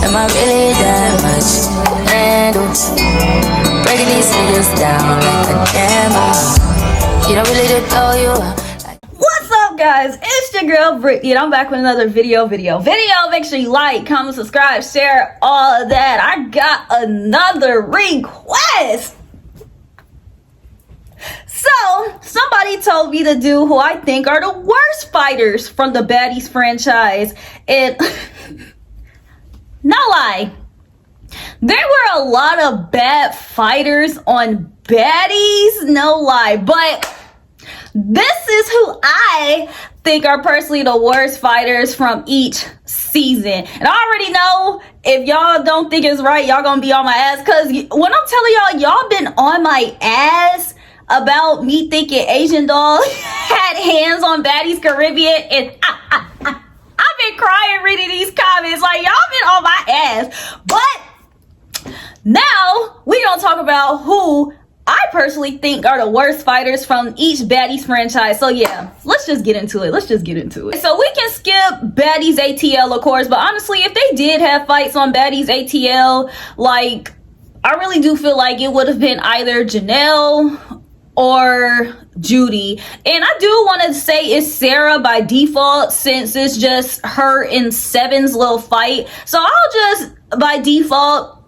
Am I really that much to handle? Breaking these niggas down like a camel. You don't really know you are. What's up, guys? It's your girl Brittany, and I'm back with another video. Make sure you like, comment, subscribe, share, all of that. I got another request. So, somebody told me to do who I think are the worst fighters from the Baddies franchise. And no lie, there were a lot of bad fighters on Baddies, no lie, but this is who I think are personally the worst fighters from each season. And I already know if y'all don't think it's right, y'all gonna be on my ass, because when I'm telling y'all been on my ass about me thinking Asian Doll had hands on Baddies Caribbean, and I've been crying reading these comments, like y'all been on my ass. But now we gonna talk about who I personally think are the worst fighters from each Baddies franchise. So yeah, let's just get into it. So we can skip Baddies ATL, of course, but honestly, if they did have fights on Baddies ATL, like, I really do feel like it would have been either Janelle or Judy. And I do want to say it's Sarah by default, since it's just her and Seven's little fight. So I'll just, by default,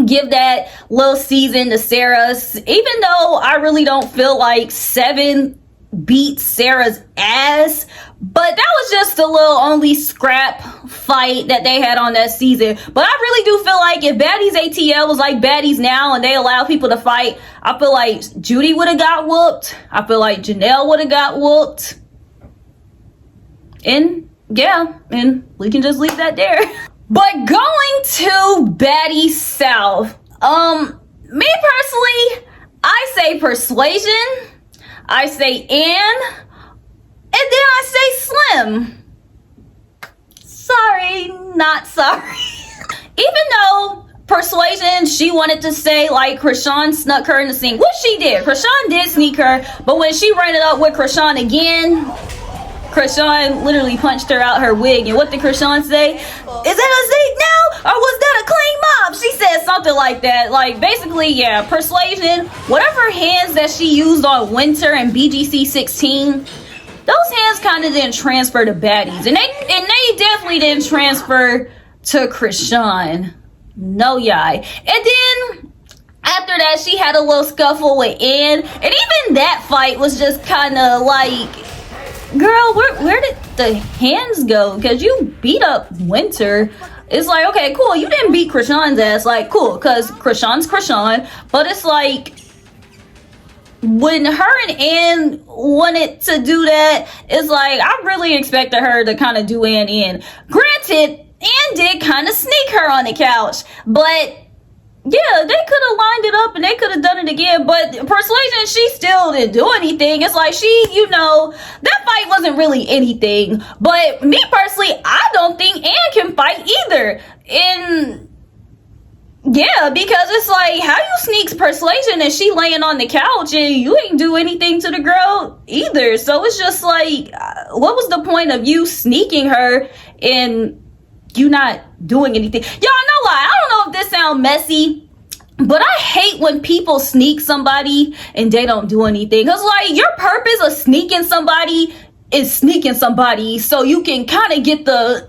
give that little season to Sarah, even though I really don't feel like Seven beat Sarah's ass. But that was just a little only scrap fight that they had on that season. But I really do feel like if Baddies ATL was like Baddies now and they allow people to fight, I feel like Judy would have got whooped. I feel like Janelle would have got whooped. And yeah, and we can just leave that there. But going to Baddies South, me personally, I say Persuasion, I say Ann, and then I say Slim. Sorry, not sorry. Even though Persuasion, she wanted to say like Krishan snuck her in the scene, which she did. Krishan did sneak her, but when she ran it up with Krishan again, Krishan literally punched her out her wig. And what did Krishan say? Is that a Zeke now? Or was that a clean mop? She said something like that. Like, basically, yeah, Persuasion, whatever hands that she used on Winter and BGC 16, those hands kind of didn't transfer to Baddies. And they definitely didn't transfer to Krishan. No, yai. And then after that, she had a little scuffle with Ann. And even that fight was just kind of like, girl, where did the hands go? Because you beat up Winter. It's like, okay, cool, you didn't beat Krishan's ass. Like, cool, because Krishan's Krishan. But it's like, when her and Ann wanted to do that, it's like, I really expected her to kind of do Ann in. Granted, Ann did kind of sneak her on the couch, but yeah, they could have lined it up and they could have done it again. But Persuasion, she still didn't do anything. It's like she, that fight wasn't really anything. But me personally, I don't think Ann can fight either. And yeah, because it's like, how you sneak Persuasion and she laying on the couch and you ain't do anything to the girl either. So it's just like, what was the point of you sneaking her and you not doing anything? Y'all know why? I don't know if this sounds messy, but I hate when people sneak somebody and they don't do anything. Because, like, your purpose of sneaking somebody is sneaking somebody so you can kind of get the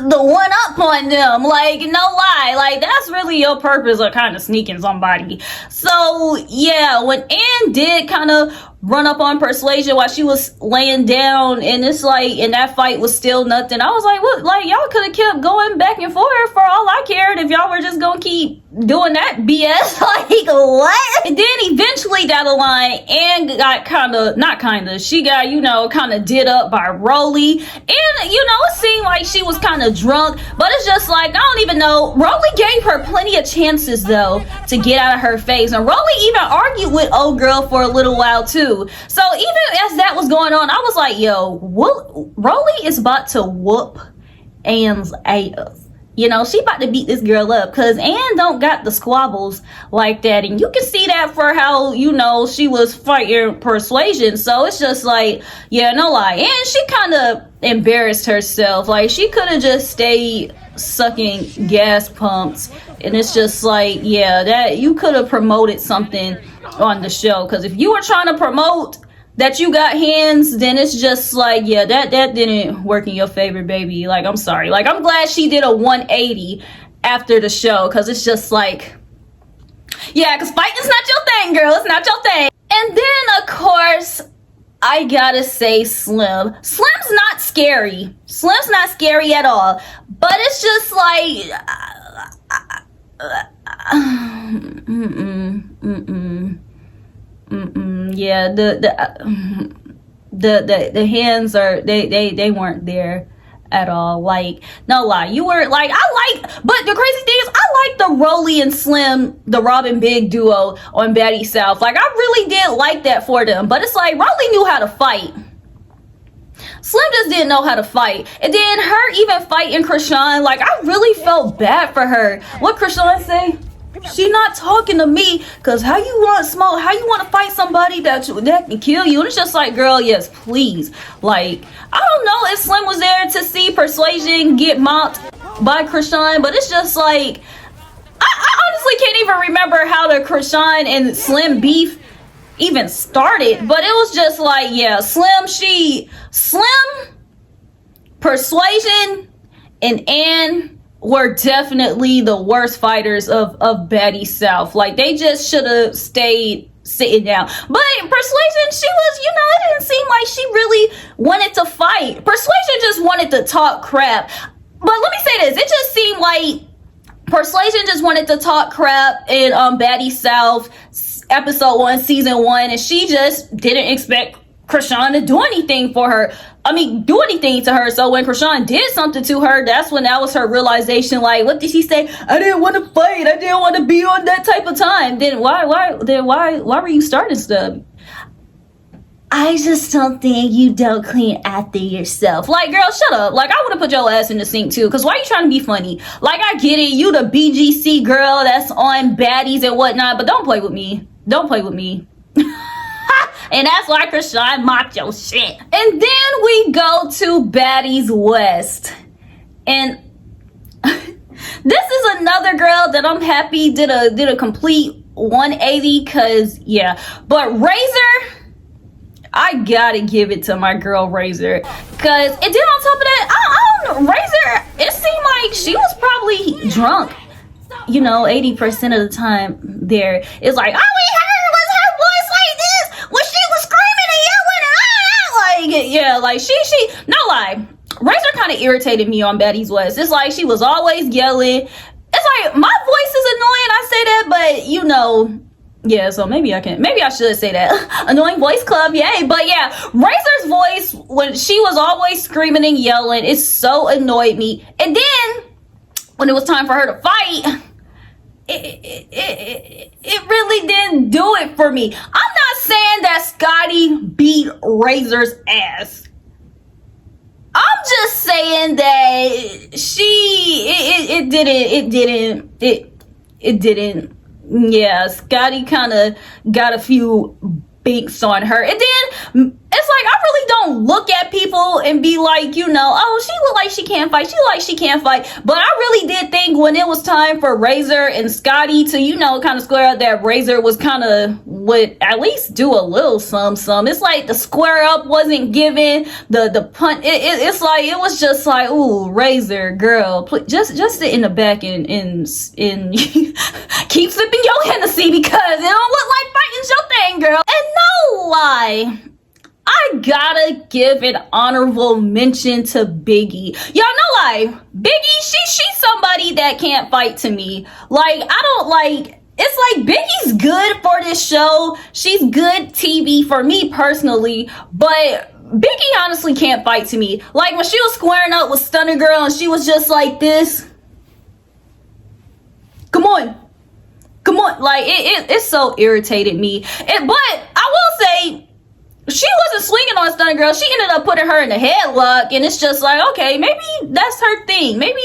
one up on them. Like, no lie. Like, that's really your purpose of kind of sneaking somebody. So, yeah, when Ann did kind of run up on Persuasion while she was laying down, and it's like, and that fight was still nothing, I was like, what? Like, y'all could have kept going back and forth for all I cared if y'all were just gonna keep doing that BS. Like, what? And then eventually down the line, Ann got she got, kind of did up by Rolly. And, it seemed like she was kind of drunk, but it's just like, I don't even know. Rolly gave her plenty of chances, though, to get out of her face. And Rolly even argued with old girl for a little while, too. So even as that was going on, I was like, yo, Rolly is about to whoop Ann's ass. You know, she about to beat this girl up because Ann don't got the squabbles like that. And you can see that for how, you know, she was fighting Persuasion. So it's just like, yeah, no lie. And she kind of embarrassed herself. Like, she could have just stayed sucking gas pumps. And it's just like, yeah, that you could have promoted something on the show. Because if you were trying to promote that you got hands, then it's just like, yeah, that didn't work in your favor, baby. Like, I'm sorry. Like, I'm glad she did a 180 after the show, because it's just like, yeah, because fighting's not your thing, girl. It's not your thing. And then, of course, I gotta say Slim. Slim's not scary. Slim's not scary at all. But it's just like, yeah, the hands are they weren't there at all. Like, no lie, you were like, but the crazy thing is, I like the Rolly and Slim, the Robin Big duo on Baddies South. Like, I really did like that for them. But it's like, Rolly knew how to fight. Slim just didn't know how to fight. And then her even fighting Krishan, like, I really felt bad for her. What Krishan say? She not talking to me, because how you want smoke? How you want to fight somebody that can kill you? And it's just like, girl, yes, please. Like, I don't know if Slim was there to see Persuasion get mopped by Krishan, but it's just like, I honestly can't even remember how the Krishan and Slim beef even started. But it was just like, yeah, Slim, Persuasion, and Ann were definitely the worst fighters of Baddies South. Like, they just should have stayed sitting down. But Persuasion, she was, you know, it didn't seem like she really wanted to fight. Persuasion just wanted to talk crap. But let me say this, it just seemed like Persuasion just wanted to talk crap in Baddies South episode 1, season 1, and she just didn't expect Krishan to do anything for her. Do anything to her. So when Krishan did something to her, that was her realization. Like, what did she say? I didn't want to fight. I didn't want to be on that type of time. Then why were you starting stuff? I just don't think you don't clean after yourself. Like, girl, shut up. Like, I would have put your ass in the sink too. Cause why are you trying to be funny? Like, I get it. You the BGC girl that's on Baddies and whatnot, but don't play with me. Don't play with me. And that's why Krishan mocked your shit. And then we go to Baddies West. And this is another girl that I'm happy did a complete 180, cause yeah. But Razor, I gotta give it to my girl Razor. Cause and then on top of that, I don't know, Razor, it seemed like she was probably drunk. You know, 80% of the time there. It's like, all we heard was her voice like this when she was screaming and yelling and like, yeah, like she no lie. Razor kind of irritated me on Baddies West. It's like she was always yelling. It's like, my voice is annoying, I say that, but you know, yeah, so maybe I should say that. Annoying voice club, yay. But yeah, Razor's voice, when she was always screaming and yelling, it so annoyed me. And then when it was time for her to fight, it really didn't do it for me. I'm not saying that Scotty beat Razor's ass. I'm just saying that it didn't. Yeah, Scotty kind of got a few binks on her. And then it's like, I really don't look at people and be like, you know, oh, she look like she can't fight. She look like she can't fight. But I really did think when it was time for Razor and Scotty to, you know, kind of square up, that Razor was kind of would at least do a little some. It's like the square up wasn't given, the punt. It's like, it was just like, ooh, Razor, girl, please, just sit in the back and keep sipping your Hennessy, because it don't look like fighting's your thing, girl. And no lie, I gotta give an honorable mention to Biggie. Y'all know, like, Biggie, she's somebody that can't fight to me. Like, I don't like, it's like Biggie's good for this show. She's good TV for me personally, but Biggie honestly can't fight to me. Like, when she was squaring up with Stunner Girl and she was just like this. Come on. Like, it so irritated me. But I will say, she wasn't swinging on Stunner Girl. She ended up putting her in a headlock, and it's just like, okay, maybe that's her thing. Maybe,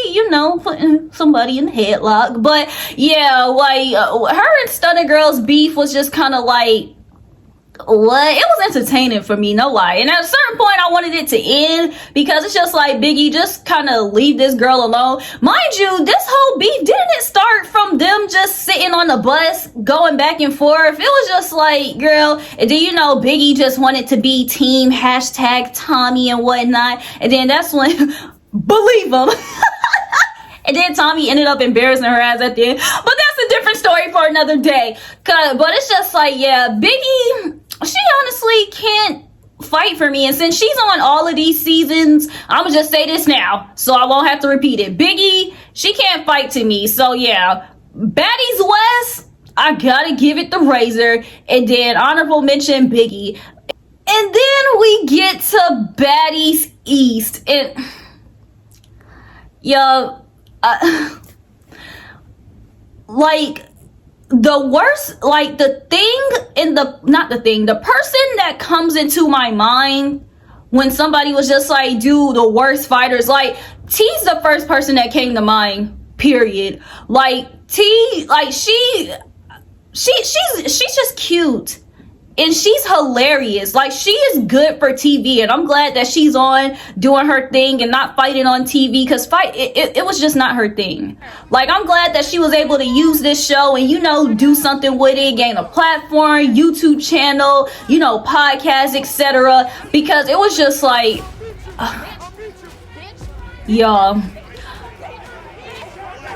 putting somebody in a headlock. But yeah, like her and Stunner Girl's beef was just kind of like, what? It was entertaining for me, no lie. And at a certain point, I wanted it to end because it's just like, Biggie, just kind of leave this girl alone. Mind you, this whole beef, didn't it start from them just sitting on the bus, going back and forth? It was just like, girl, and then Biggie just wanted to be team #Tommy and whatnot. And then that's when, believe him. And then Tommy ended up embarrassing her ass at the end. But that's a different story for another day. But it's just like, yeah, Biggie, she honestly can't fight for me. And since she's on all of these seasons, I'm going to just say this now, so I won't have to repeat it. Biggie, she can't fight to me. So yeah, Baddies West, I got to give it the Razor. And then honorable mention, Biggie. And then we get to Baddies East. And yo, like the worst, like the person that comes into my mind when somebody was just like, dude, the worst fighters, like T's the first person that came to mind, period. Like T, like she's just cute. And she's hilarious. Like, she is good for TV. And I'm glad that she's on doing her thing and not fighting on TV. Because it was just not her thing. Like, I'm glad that she was able to use this show and, do something with it. Gain a platform, YouTube channel, podcast, etc. Because it was just like, y'all.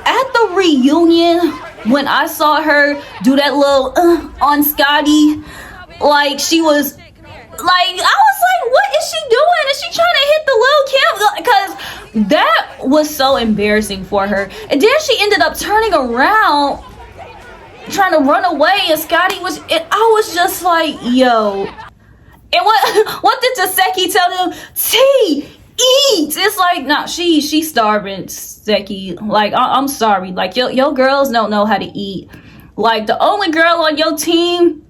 At the reunion, when I saw her do that little on Scotty, like she was like, I was like, what is she doing? Is she trying to hit the little Kim? Because that was so embarrassing for her. And then she ended up turning around trying to run away, and Scotty was, and I was just like, yo. And what did Taseki tell them? T, eat. It's like, nah, she's starving, Seki. Like, I'm sorry. Like, your girls don't know how to eat. Like, the only girl on your team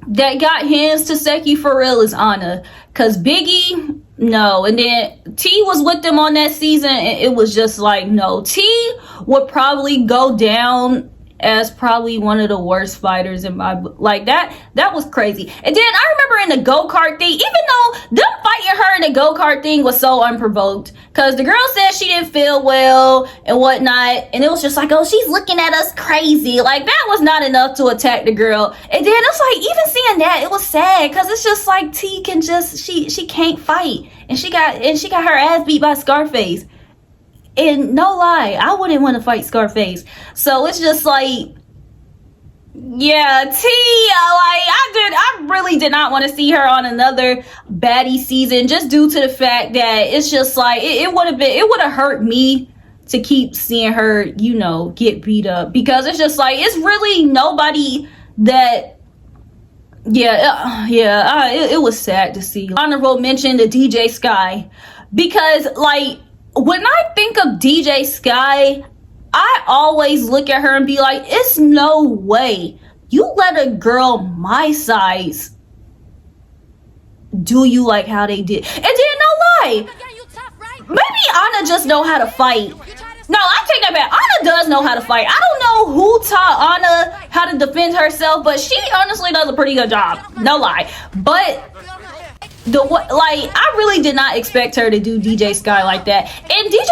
that got hands to Seki for real is Anna. Cause Biggie, no. And then T was with them on that season, and it was just like, no. T would probably go down as probably one of the worst fighters in my, like, that was crazy. And then I remember in the go-kart thing, even though them fighting her in the go-kart thing was so unprovoked, because the girl said she didn't feel well and whatnot, and it was just like, oh, she's looking at us crazy. Like, that was not enough to attack the girl. And then it's like, even seeing that, it was sad, because it's just like, T can just, she can't fight, and she got her ass beat by Scarface. And no lie, I wouldn't want to fight Scarface. So it's just like, yeah, T, I really did not want to see her on another baddie season, just due to the fact that it's just like, it would have hurt me to keep seeing her, get beat up, because it's just like, it's really nobody that, it was sad to see. Honorable mention to DJ Sky, because like, when I think of DJ Sky, I always look at her and be like, it's no way you let a girl my size do you like how they did. And then no lie, maybe Anna just know how to fight. No, I take that back. Anna does know how to fight. I don't know who taught Anna how to defend herself, but she honestly does a pretty good job. No lie. But I really did not expect her to do DJ Sky like that. And DJ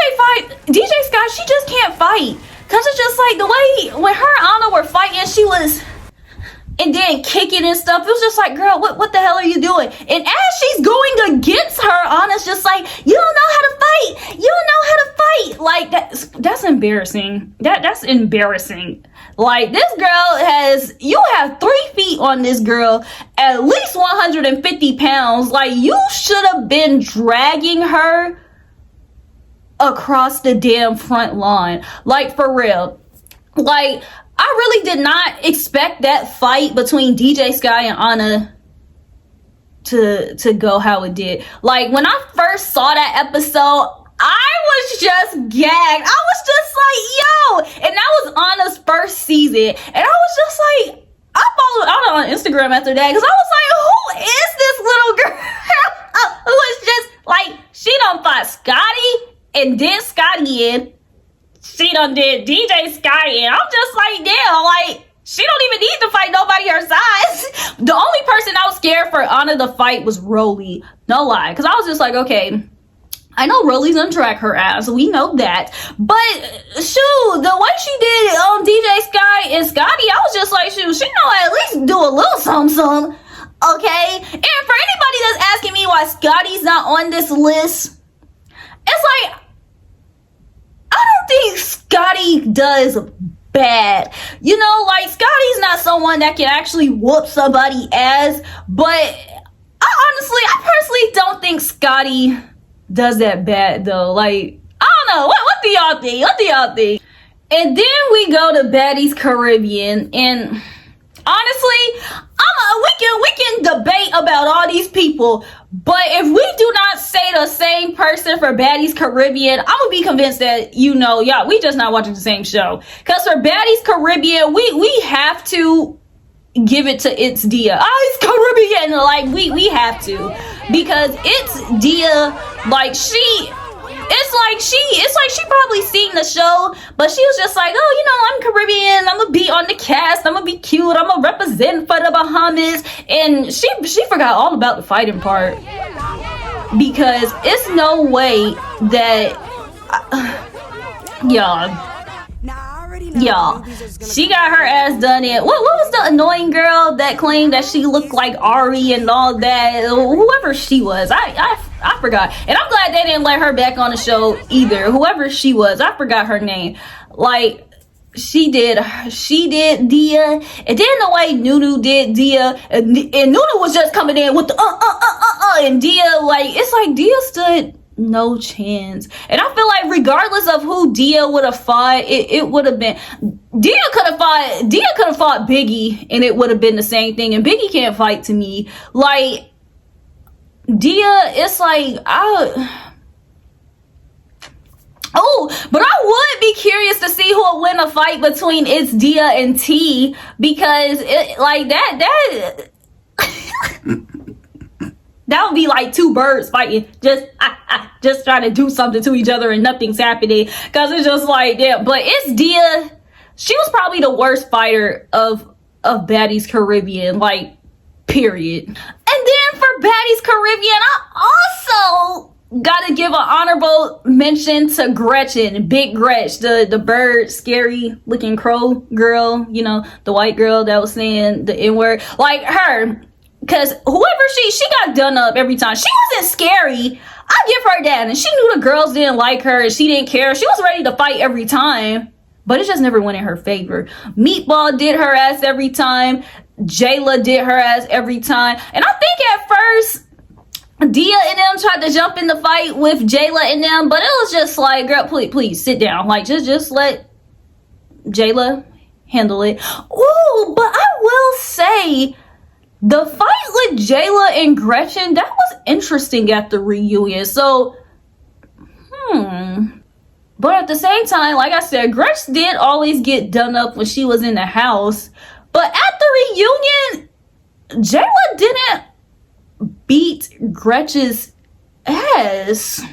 Sky, she just can't fight. Cause it's just like the way when her and Anna were fighting, she was, and then kicking and stuff. It was just like, girl, what the hell are you doing? And as she's going against her, Anna's just like, you don't know how to fight. You don't know how to fight. Like that's embarrassing. That's embarrassing. Like, this girl you have 3 feet on this girl, at least 150 pounds. Like, you should have been dragging her across the damn front line. Like, for real. Like, I really did not expect that fight between DJ Sky and Anna to go how it did. Like, when I first saw that episode, I was just gagged. I was just like, yo. And that was Anna's first season. And I was just like, I followed Anna on Instagram after that, because I was like, who is this little girl? and did Scotty in. She done did DJ Sky in. I'm just like, damn, like, she don't even need to fight nobody her size. The only person I was scared for Anna to fight was Rolly. No lie. Because I was just like, okay, I know Rolly's gonna track her ass. We know that. But, shoot, the way she did DJ Sky and Scotty, I was just like, shoot, she know at least do a little something. Okay? And for anybody that's asking me why Scotty's not on this list, it's like, I don't think Scotty does bad. You know, like, Scotty's not someone that can actually whoop somebody ass, but I personally don't think Scotty does that bad, though. Like, I don't know. What do y'all think? What do y'all think? And then we go to Baddies Caribbean, and honestly, we can debate about all these people, but if we do not say the same person for Baddies Caribbean, I'm gonna be convinced that, y'all, we just not watching the same show. Because for Baddies Caribbean, we have to give it to It's Dia. It's Caribbean, like, we have to. Because It's Dia, like, it's like she probably seen the show, but she was just like, oh, I'm Caribbean, I'm gonna be on the cast, I'm gonna be cute, I'm gonna represent for the Bahamas, and she forgot all about the fighting part, because it's no way that y'all, she got her ass done in. What was the annoying girl that claimed that she looked like Ari and all that? Whoever she was, I forgot. And I'm glad they didn't let her back on the show either. Whoever she was, I forgot her name. Like, she did Dia, and then the way Nunu did Dia, and Nunu was just coming in with the and Dia, like, it's like Dia stood no chance. And I feel like regardless of who Dia would have fought, it would have been Dia could have fought Biggie, and it would have been the same thing. And Biggie can't fight to me. Like, Dia, it's like, but I would be curious to see who will win a fight between It's Dia and T, because it, like, that that would be like two birds fighting, just trying to do something to each other and nothing's happening. Cause it's just like, yeah. But It's Dia, she was probably the worst fighter of Baddies Caribbean, like, period. And then for Baddies Caribbean, I also gotta give an honorable mention to Gretchen, Big Gretch, the bird, scary looking crow girl, the white girl that was saying the N-word, like her. Because whoever she got done up every time. She wasn't scary. I give her that. And she knew the girls didn't like her and she didn't care. She was ready to fight every time. But it just never went in her favor. Meatball did her ass every time. Jayla did her ass every time. And I think at first, Dia and them tried to jump in the fight with Jayla and them. But it was just like, girl, please sit down. Like, just let Jayla handle it. Ooh, but I will say, the fight with Jayla and Gretchen, that was interesting at the reunion. So, But at the same time, like I said, Gretch did always get done up when she was in the house. But at the reunion, Jayla didn't beat Gretch's ass.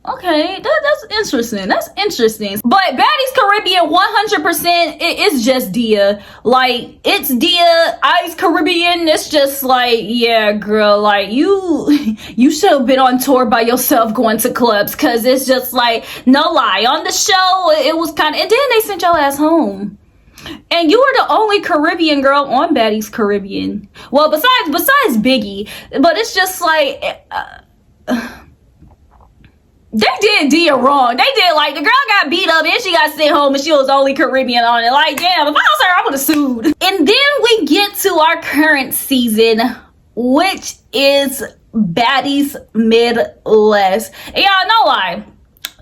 Okay, that's interesting. That's interesting. But Baddies Caribbean 100%, it's just Dia. Like, It's Dia, Ice Caribbean. It's just like, yeah, girl, like, you should have been on tour by yourself going to clubs, because it's just like, no lie. On the show, it was kind of, and then they sent your ass home. And you were the only Caribbean girl on Baddies Caribbean. Well, besides Biggie. But it's just like, they did Dia wrong. They did, like, the girl got beat up and she got sent home and she was only Caribbean on it. Like, damn, if I was her, I would have sued. And then we get to our current season, which is Baddies Midwest. And y'all know why.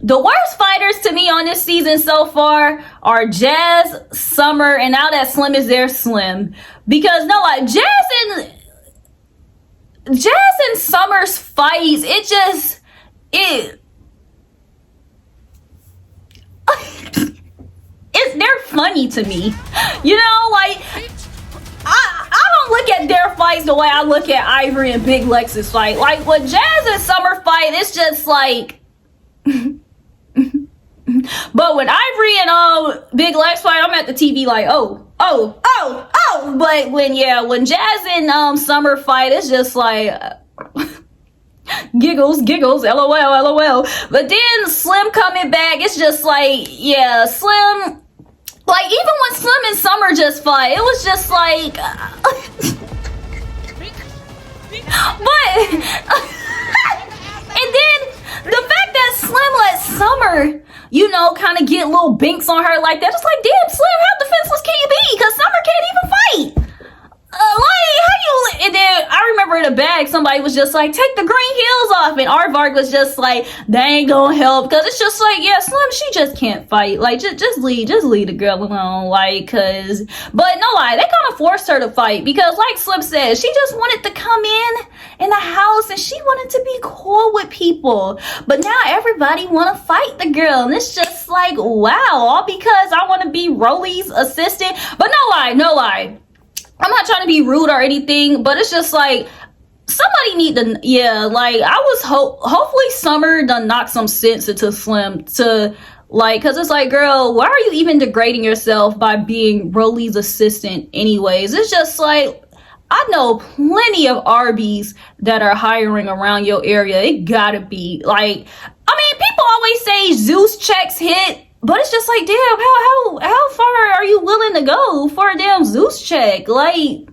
The worst fighters to me on this season so far are Jazz, Summer, and now that Slim is there, Slim. Because, no, like, Jazz and Summer's fights, they're funny to me. Like, I don't look at at their fights the way I look at Ivory and Big Lex's fight. Like, when Jazz and Summer fight, it's just like... But when Ivory and Big Lex fight, I'm at the TV like, oh. But when Jazz and Summer fight, it's just like... giggles, lol. But then Slim coming back, it's just like, yeah, Slim... Like, even when Slim and Summer just fight, it was just like... But... And then, the fact that Slim let Summer, you know, kind of get little binks on her like that, it's like, damn, Slim, how defenseless can you be? Because Summer can't even fight. And then I remember in the bag, somebody was just like, take the green heels off. And Aardvark was just like, they ain't gonna help. Because it's just like, yeah, Slim, she just can't fight. Like, just leave the girl alone. Like, but no lie, they kind of forced her to fight. Because like Slim said, she just wanted to come in the house and she wanted to be cool with people. But now everybody want to fight the girl. And it's just like, wow, all because I want to be Rolly's assistant. But no lie. I'm not trying to be rude or anything, but it's just like, somebody need to, like, I was hopefully Summer done knock some sense into Slim to, like, because it's like, girl, why are you even degrading yourself by being Rolly's assistant anyways? It's just like, I know plenty of Arby's that are hiring around your area. It gotta be, like, I mean, people always say Zeus checks hit. But it's just like, damn, how far are you willing to go for a damn Zeus check? Like,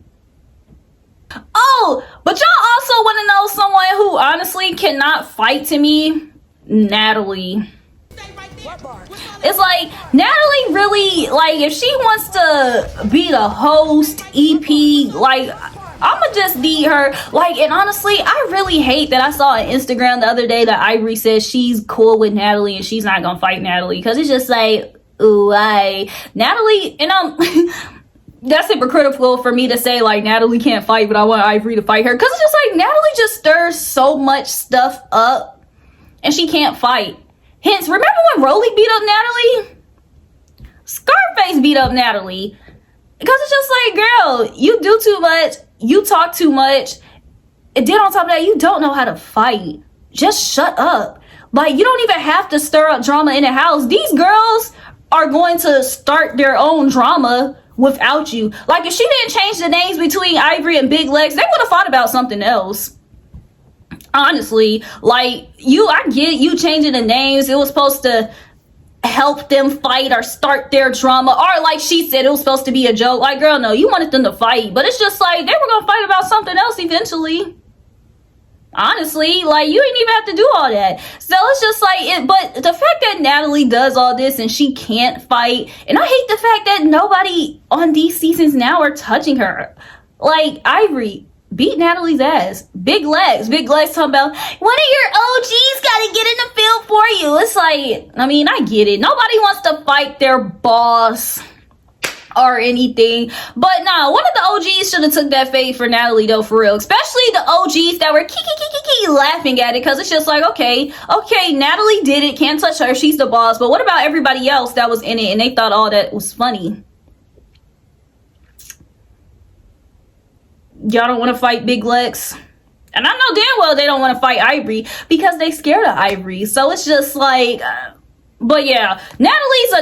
oh, but y'all also want to know someone who honestly cannot fight to me? Natalie. It's like, Natalie really, like, if she wants to be the host, EP, like, I'ma just need her. Like, and honestly, I really hate that I saw on Instagram the other day that Ivory says she's cool with Natalie and she's not gonna fight Natalie. Because it's just like, ooh, Natalie, and that's hypocritical for me to say, like, Natalie can't fight, but I want Ivory to fight her. Because it's just like, Natalie just stirs so much stuff up and she can't fight. Hence, remember when Rolly beat up Natalie? Scarface beat up Natalie. Because it's just like, girl, you do too much. You talk too much. And then on top of that, you don't know how to fight. Just shut up. Like, you don't even have to stir up drama in the house. These girls are going to start their own drama without you. Like, if she didn't change the names between Ivory and Big Legs, they would have thought about something else. Honestly, like, I get you changing the names. It was supposed to help them fight or start their drama, or like she said, it was supposed to be a joke. Like, girl, no, you wanted them to fight, but it's just like, they were gonna fight about something else eventually. Honestly, like, you didn't even have to do all that. So it's just like, but the fact that Natalie does all this and she can't fight, and I hate the fact that nobody on these seasons now are touching her. Like, Ivory beat Natalie's ass. Big Legs talking about, one of your OGs gotta get in the field for you. It's like, I mean, I get it. Nobody wants to fight their boss or anything. But nah, one of the OGs should have took that fade for Natalie though, for real. Especially the OGs that were laughing at it, because it's just like, okay, Natalie did it, can't touch her, she's the boss. But what about everybody else that was in it and they thought all that was funny? Y'all don't want to fight Big Lex, and I know damn well they don't want to fight Ivory because they scared of Ivory. So it's just like, but yeah, Natalie's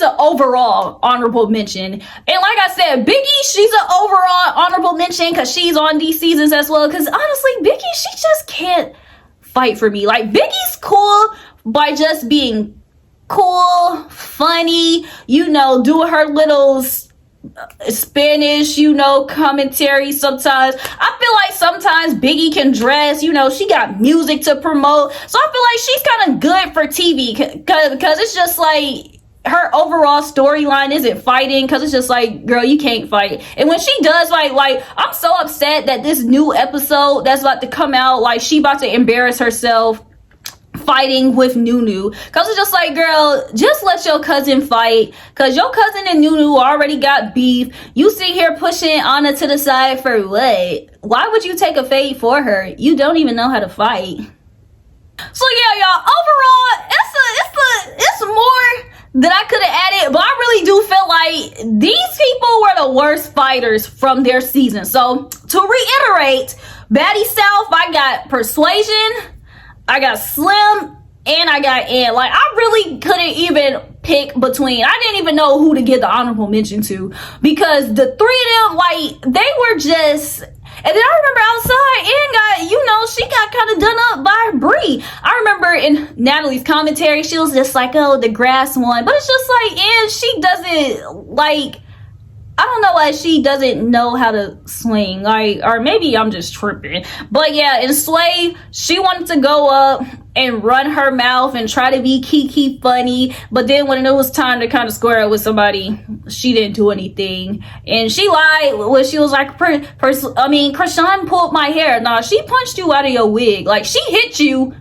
an overall honorable mention. And like I said, Biggie, she's an overall honorable mention because she's on these seasons as well. Because honestly, Biggie, she just can't fight for me. Like, Biggie's cool by just being cool, funny, you know, doing her little Spanish, you know, commentary sometimes. I feel like sometimes Biggie can dress, you know, she got music to promote. So I feel like she's kind of good for TV because it's just like her overall storyline isn't fighting, because it's just like, girl, you can't fight. And when she does fight, like, I'm so upset that this new episode that's about to come out, like, she about to embarrass herself fighting with Nunu, because it's just like, girl, just let your cousin fight, because your cousin and Nunu already got beef. You sit here pushing Anna to the side for what? Why would you take a fade for her? You don't even know how to fight. So yeah, y'all, overall, it's more that I could have added, but I really do feel Like, these people were the worst fighters from their season. So, to reiterate, Baddies South, I got Persuasion, I got Slim, and I got Ann. Like, I really couldn't even pick between. I didn't even know who to give the honorable mention to, because the three of them, like, they were just. And then I remember outside, Ann got, she got kind of done up by Bree. I remember in Natalie's commentary, she was just like, oh, the grass one. But it's just like, Ann, she doesn't, like, I don't know why she doesn't know how to swing. Like, or maybe I'm just tripping. But yeah, in Sway, she wanted to go up and run her mouth and try to be Kiki funny, but then when it was time to kind of square up with somebody, she didn't do anything, and she lied when she was like, Krishan pulled my hair. Nah, she punched you out of your wig. Like, she hit you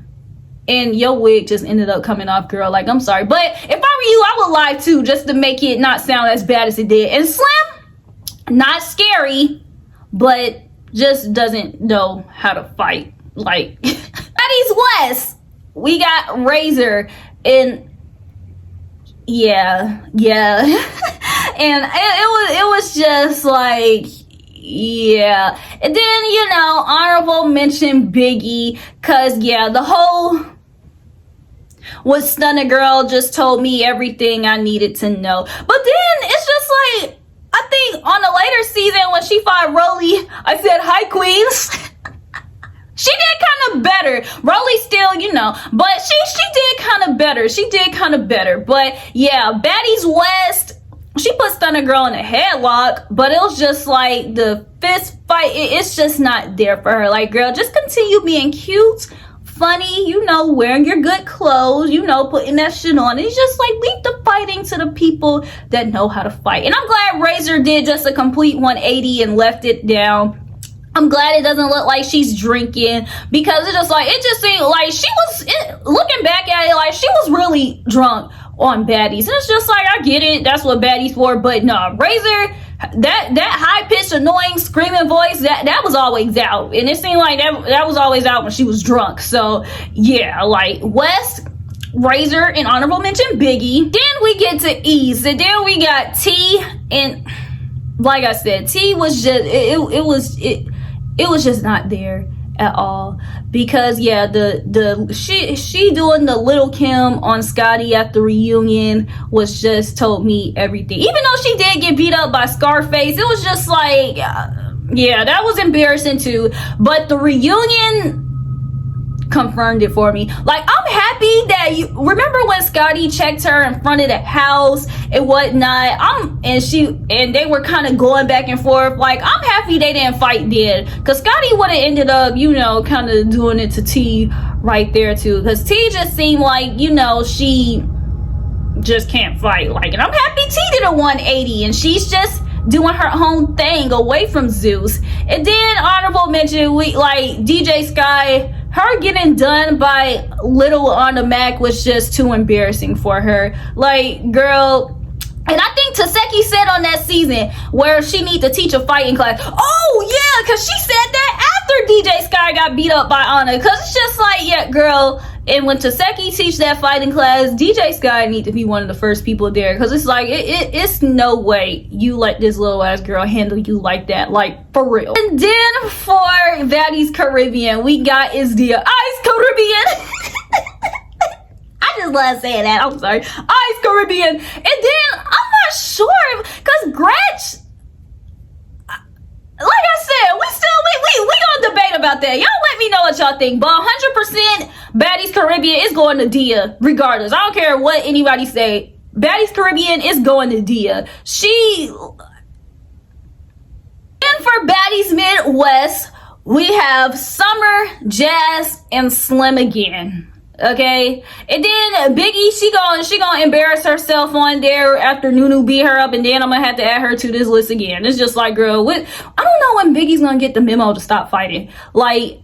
and your wig just ended up coming off, girl. Like, I'm sorry, but if I were you, I would lie too, just to make it not sound as bad as it did. And Slim, not scary, but just doesn't know how to fight. Like, Baddies West, we got Razor, and yeah, and it was just like, yeah. And then, honorable mention Biggie, cause yeah, the whole "what Stunner Girl just told me everything I needed to know." But then it's just like, I think on the later season when she fought Rolly, I said, "Hi, Queens." She did kind of better. Rolly still, but she did kind of better. She did kind of better. But yeah, Baddies West, she put Stunner Girl in a headlock, but it was just like the fist fight. It's just not there for her. Like, girl, just continue being cute, funny, wearing your good clothes, putting that shit on. It's just like, leave the fighting to the people that know how to fight. And I'm glad Razor did just a complete 180 and left it down. I'm glad it doesn't look like she's drinking, because it just seemed like she was, looking back at it, like she was really drunk on Baddies. And it's just like, I get it, that's what Baddies for, but no, Razor, that high-pitched, annoying, screaming voice, that was always out. And it seemed like that was always out when she was drunk. So yeah, like, West, Razor, and honorable mention Biggie. Then we get to East, and then we got T, and like I said, T was just, it was just not there at all, because yeah, she doing the Little Kim on Scotty at the reunion was just told me everything. Even though she did get beat up by Scarface, it was just like, yeah, that was embarrassing too. But the reunion confirmed it for me. Like, I'm happy that you remember when Scotty checked her in front of the house and whatnot. And they were kind of going back and forth. Like, I'm happy they didn't fight then, because Scotty would have ended up, kind of doing it to T right there too, because T just seemed like, she just can't fight. Like, and I'm happy T did a 180 and she's just doing her own thing away from Zeus. And then honorable mention, we like DJ Sky, her getting done by Little on the Mac was just too embarrassing for her. Like, girl. And I think Taseki said on that season where she need to teach a fighting class. Oh yeah, because she said that after DJ Sky got beat up by Anna. Because it's just like, yeah, girl. And when Taseki teach that fighting class, DJ Sky need to be one of the first people there. Because it's like, it's no way you let this little ass girl handle you like that. Like, for real. And then for Baddies Caribbean, we got the Ice Caribbean. I just love saying that. I'm sorry. Ice Caribbean. And then, I'm not sure, because Gretch, like I said, we gonna debate about that. Y'all let me know what y'all think. But 100% Baddies Caribbean is going to Dia, regardless. I don't care what anybody say. Baddies Caribbean is going to Dia. And for Baddies Midwest, we have Summer, Jazz, and Slim again. Okay, and then Biggie, she gonna embarrass herself on there after Nunu beat her up, and then I'm gonna have to add her to this list again. It's just like, girl, I don't know when Biggie's gonna get the memo to stop fighting. Like,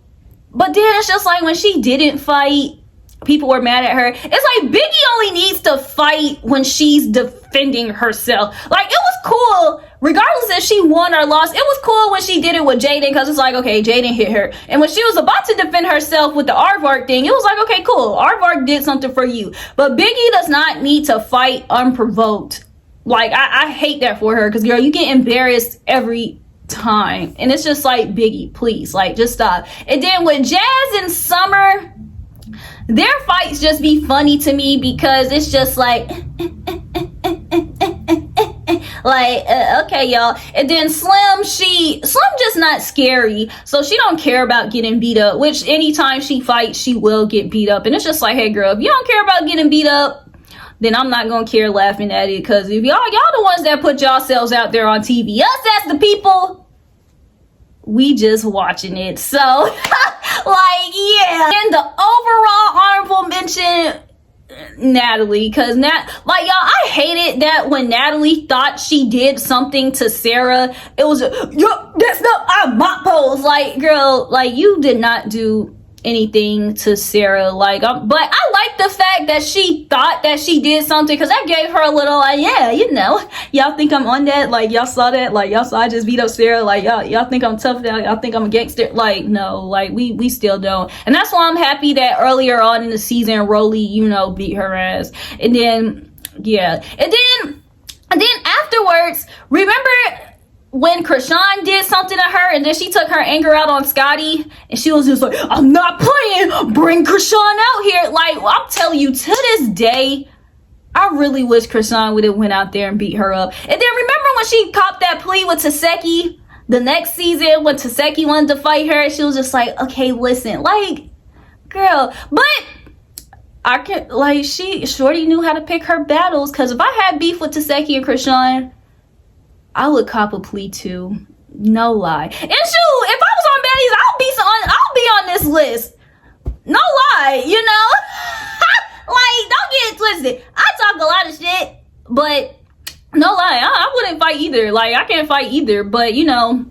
but then it's just like when she didn't fight, people were mad at her. It's like Biggie only needs to fight when she's defending herself. Like, it was cool, regardless if she won or lost. It was cool when she did it with Jaden, because it's like, okay, Jaden hit her. And when she was about to defend herself with the Aardvark thing, it was like, okay, cool, Aardvark did something for you. But Biggie does not need to fight unprovoked Like, I hate that for her, because girl, you get embarrassed every time, and it's just like, Biggie, please, like, just stop. And then with Jazz and Summer, their fights just be funny to me, because it's just like okay, y'all. And then Slim just not scary, so she don't care about getting beat up, which anytime she fights, she will get beat up. And it's just like, hey girl, if you don't care about getting beat up, then I'm not gonna care laughing at it, because if y'all the ones that put yourselves out there on TV, us as the people, we just watching it. So like, yeah. And the overall honorable mention, Natalie, because like, y'all, I hated that when Natalie thought she did something to Sarah, it was yo, that's not a mop pose. Like, girl, like, you did not do anything to Sarah. Like, but I like the fact that she thought that she did something, because that gave her a little, like, yeah, you know, y'all think I'm on that, like, y'all saw that, like, y'all saw I just beat up Sarah, like, y'all think I'm tough now, y'all think I'm a gangster. Like, no, like, we still don't. And that's why I'm happy that earlier on in the season, Rolly, you know, beat her ass. And then, yeah, and then afterwards, remember when Krishan did something to her, and then she took her anger out on Scotty, and she was just like, I'm not playing, bring Krishan out here. Like, I'm telling you, to this day, I really wish Krishan would have went out there and beat her up. And then remember when she copped that plea with Taseki the next season, when Taseki wanted to fight her, she was just like, okay, listen, like, girl. But I can, like, Shorty knew how to pick her battles, because if I had beef with Taseki and Krishan, I would cop a plea too. No lie. And shoot, if I was on Baddies, I'll be on this list. No lie, you know? Like, don't get it twisted. I talk a lot of shit, but no lie, I wouldn't fight either. Like, I can't fight either, but you know,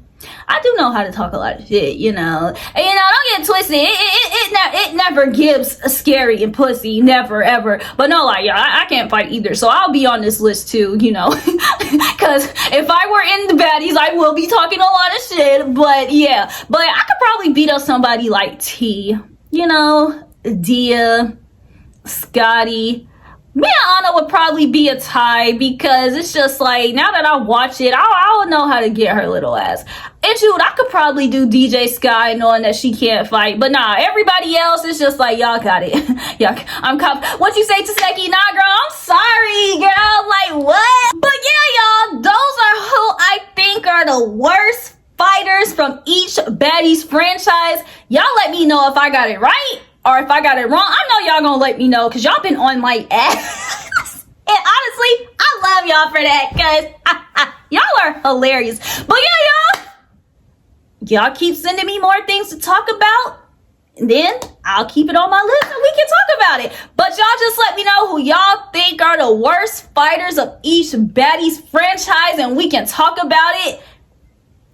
I do know how to talk a lot of shit, you know. And you know, don't get twisted. It never gives a scary and pussy, never ever. But no, like, yeah, I can't fight either. So I'll be on this list too, you know. Because if I were in the Baddies, I will be talking a lot of shit. But yeah, but I could probably beat up somebody like T, you know, Dia, Scotty. Me and Anna would probably be a tie, because it's just like, now that I watch it, I'll know how to get her little ass. And shoot, I could probably do DJ Sky, knowing that she can't fight. But nah, everybody else is just like, y'all got it. Y'all, I'm what you say to Seki? Nah, girl, I'm sorry, girl. Like, what? But yeah, y'all, those are who I think are the worst fighters from each Baddies franchise. Y'all let me know if I got it right or if I got it wrong. I know y'all gonna let me know, because y'all been on my ass. And honestly, I love y'all for that, because y'all are hilarious. But yeah, y'all keep sending me more things to talk about, and then I'll keep it on my list and we can talk about it. But y'all just let me know who y'all think are the worst fighters of each Baddies franchise, and we can talk about it.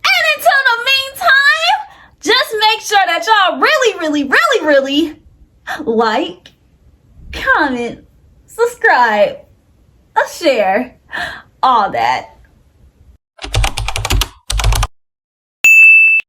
And until the meantime, just make sure that y'all really like, comment, subscribe, share, all that.